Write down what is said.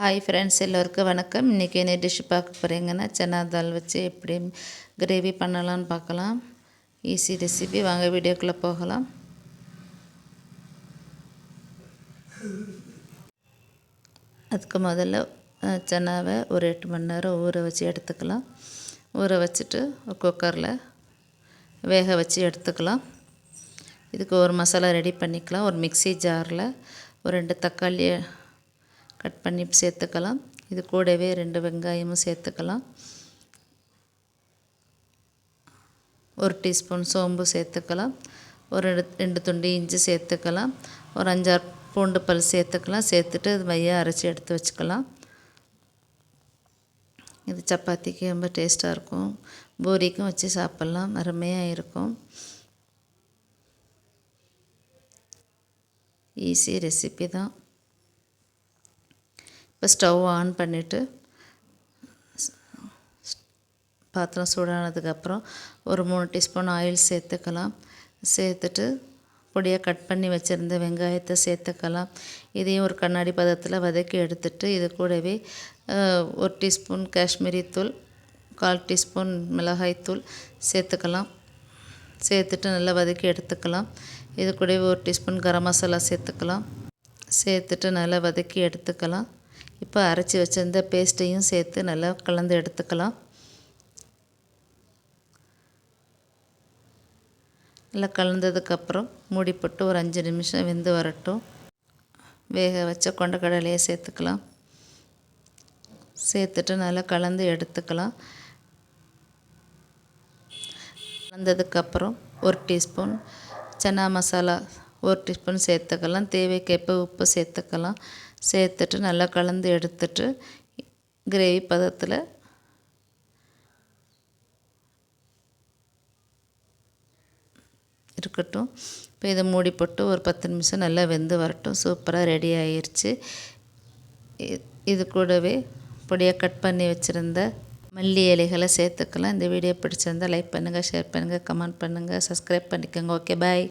Hi friends, எல்லோருக்கும் வணக்கம். இன்றைக்கி என்ன டிஷ் பார்க்க போகிறீங்கன்னா, சன்னா தால் வச்சு எப்படி கிரேவி பண்ணலான்னு பார்க்கலாம். Easy recipe. வாங்க வீடியோக்குள்ளே போகலாம். அதுக்கு முதல்ல சன்னாவை ஒரு 8 மணி நேரம் ஊற வச்சு எடுத்துக்கலாம். ஊற வச்சுட்டு குக்கரில் வேக வச்சு எடுத்துக்கலாம். இதுக்கு ஒரு மசாலா ரெடி பண்ணிக்கலாம். ஒரு மிக்ஸி ஜாரில் ஒரு 2 தக்காளியை கட் பண்ணி சேர்த்துக்கலாம். இது கூடவே 2 வெங்காயமும் சேர்த்துக்கலாம். 1 டீஸ்பூன் சோம்பு சேர்த்துக்கலாம். ஒரு 2 துண்டு இஞ்சி சேர்த்துக்கலாம். ஒரு 5-6 பூண்டு பல் சேர்த்துக்கலாம். சேர்த்துட்டு அது மையாக அரைச்சி எடுத்து வச்சுக்கலாம். இது சப்பாத்திக்கு ரொம்ப டேஸ்ட்டாக இருக்கும். பூரிக்கும் வச்சு சாப்பிட்லாம், அருமையாக இருக்கும். ஈஸி ரெசிபி தான். இப்போ ஸ்டவ் ஆன் பண்ணிவிட்டு பாத்திரம் சூடானதுக்கப்புறம் ஒரு 3 டீஸ்பூன் ஆயில் சேர்த்துக்கலாம். சேர்த்துட்டு பொடியாக கட் பண்ணி வச்சுருந்த வெங்காயத்தை சேர்த்துக்கலாம். இதையும் ஒரு கண்ணாடி பதத்தில் வதக்கி எடுத்துட்டு இது கூடவே 1 டீஸ்பூன் காஷ்மீரி தூள், 1/4 டீஸ்பூன் மிளகாய்த்தூள் சேர்த்துக்கலாம். சேர்த்துட்டு நல்லா வதக்கி எடுத்துக்கலாம். இது கூடவே 1 டீஸ்பூன் கரம் மசாலா சேர்த்துக்கலாம். சேர்த்துட்டு நல்லா வதக்கி எடுத்துக்கலாம். இப்போ அரைச்சி வச்சிருந்த பேஸ்ட்டையும் சேர்த்து நல்லா கலந்து எடுத்துக்கலாம். நல்லா கலந்ததுக்கப்புறம் மூடி போட்டு ஒரு 5 நிமிஷம் வெந்து வரட்டும். வேக வச்ச கொண்டக்கடலையை சேர்த்துக்கலாம். சேர்த்துட்டு நல்லா கலந்து எடுத்துக்கலாம். கலந்ததுக்கப்புறம் 1 டீஸ்பூன் சன்னா மசாலா 1 டீஸ்பூன் சேர்த்துக்கலாம். தேவைக்கேற்ப உப்பு சேர்த்துக்கலாம். சேர்த்துட்டு நல்லா கலந்து எடுத்துட்டு கிரேவி பதத்தில் இருக்கட்டும். இப்போ இதை மூடி போட்டு ஒரு 10 நிமிஷம் நல்லா வெந்து வரட்டும். சூப்பராக ரெடி ஆயிடுச்சு. இது கூடவே பொடியாக கட் பண்ணி வச்சுருந்த மல்லி இலைகளை சேர்த்துக்கலாம். இந்த வீடியோ பிடிச்சிருந்தால் லைக் பண்ணுங்கள், ஷேர் பண்ணுங்கள், கமெண்ட் பண்ணுங்கள், சப்ஸ்கிரைப் பண்ணிக்கோங்க. ஓகே, பாய்.